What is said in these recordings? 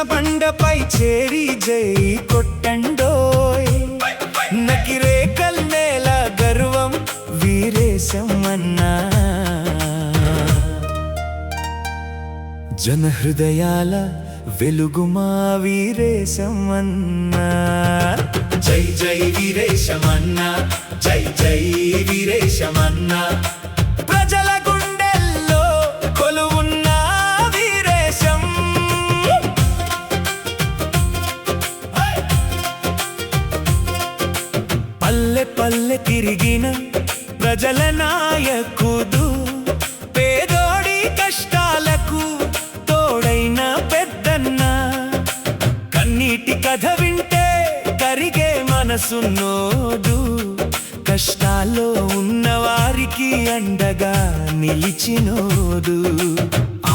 బండపై చేరి జై కొట్టండోయ్ నకిరేకల్ నేల గర్వం వీరేశం అన్నా జన హృదయాల వెలుగుమా వీరేశం అన్నా జై జై వీరేశం అన్నా జై జై వీరేశం అన్నా ప్రజల గుండెల్లో కొలువున్న వీరేశం పల్లె పల్లె తిరిగిన ప్రజల నాయకుడు పేదోడి కష్టాలకు తోడైన పెద్దన్న కన్నీటి కథ వింటే కరిగే మనసున్నోడు కష్టాల్లో ఉన్నవారికి అండగా నిలిచినోడు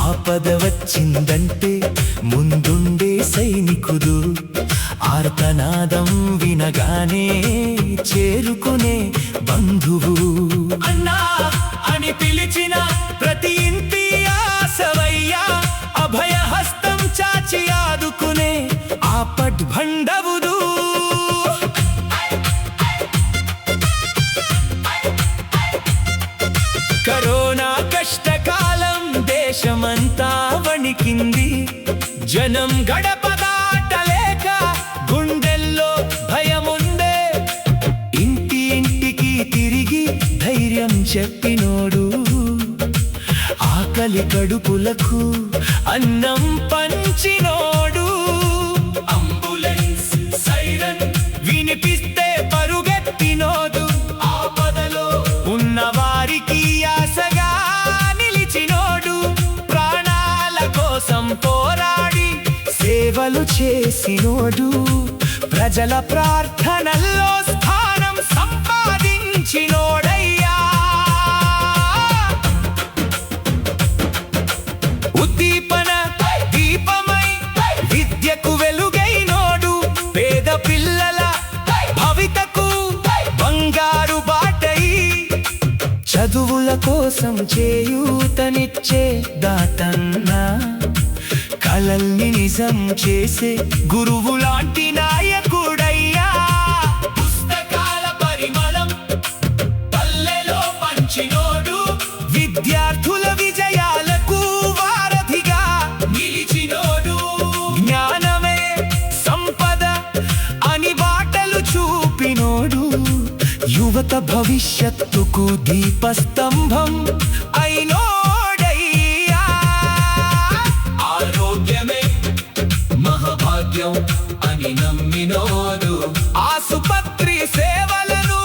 ఆపద వచ్చిందంటే ముందుండే సైనికుడు ఆర్తనాదం వినగానే చేరుకునే బంధువు అన్నా అని పిలిచిన ప్రతి ఇంటి ఆశవయ్యా అభయహస్తం చాచి ఆదుకునే ఆపద్బంధవుడు కరోనా కష్టకాలం దేశమంతా వణికింది జనం గడప దాటలేక గుండెల్లో భయముందే ఇంటి ఇంటికి తిరిగి ధైర్యం చెప్పినోడు ఆకలి కడుపులకు అన్నం పంచినోడు అంబులెన్స్ సైరన్ వినిపిస్తే పరుగెత్తినోడు ఆపదలో ఉన్న వారికి ఆశగా నిలిచినోడు ప్రాణాల కోసం పోరాడి సేవలు చేసినోడు ప్రజల ప్రార్థనల్లో స్థానం సంపాదించినోడయ్యా ఉద్దీపన దీపమై విద్యకు వెలుగైనోడు పేద పిల్లల భవితకు బంగారు బాటై చదువుల కోసం చేయూతనిచ్చే దాతన్నా కలల్ని నిజం చేసే గురువు లాంటి నాయకుడయ్యా పుస్తకాల పరిమళం పల్లెలో పంచినోడు విద్యార్థుల విజయాలకు వారధిగా నిలిచినోడు జ్ఞానమే సంపద అని బాటలు చూపినోడు యువత భవిష్యత్తుకు దీపస్తంభం అయినోడయ్యా ఆరోగ్యమే మహాభాగ్యం అని నమ్మినోడు ఆసుపత్రి సేవలను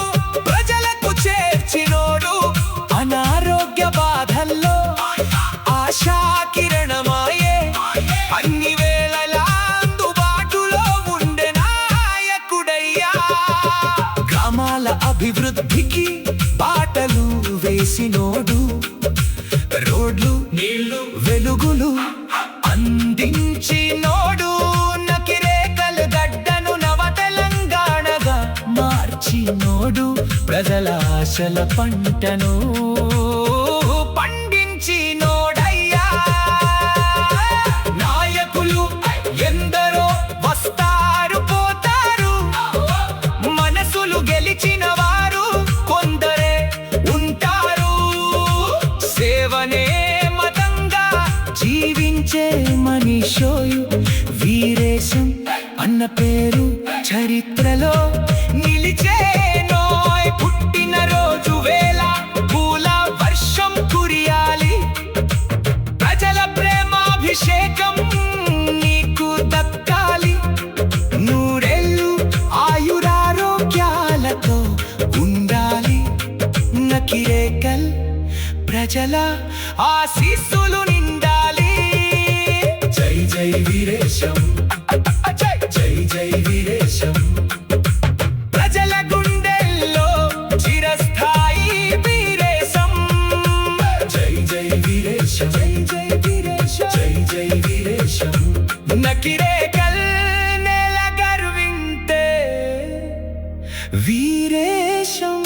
ప్రజలకు చేర్చినోడు అనారోగ్య బాధల్లో ఆశా కిరణమాయే అన్ని వేళలా అందుబాటులో ఉండే నాయకుడయ్యా గ్రామాల అభివృద్ధికి బాటలు వేసినోడు రోడ్లు నీళ్లు వెలుగులు అందించినోడు నకిరేకల్ గడ్డను నవ తెలంగాణగా మార్చినోడు ప్రజల ఆశల పంటను పండించినోడయ్యా నాయకులు ఎందరో వస్తారు పోతారు మనసులు గెలిచిన వారు కొందరే ఉంటారు సేవనే మతంగా జీవించే మనిషోయు వీరేశం అన్న పేరు చరిత్రలో నిలిచేనోయ్ పుట్టిన రోజు వేళ పూల వర్షం కురియాలి ప్రజల ప్రేమాభిషేకం నీకు దక్కాలి నూరేళ్ళు ఆయురారోగ్యాలతో ఉండాలి నకిరేకల్ ప్రజల ఆశీస్సులు నిండాలి జై జై వీరేశం జై జై జై వీరేశం ప్రజల గుండెల్లో చిరస్థాయి వీరేశం జై జై వీరేశం జై జై వీరేశం జై జై వీరేశం నకిరేకల్ నేల గర్వింతే వీరేశం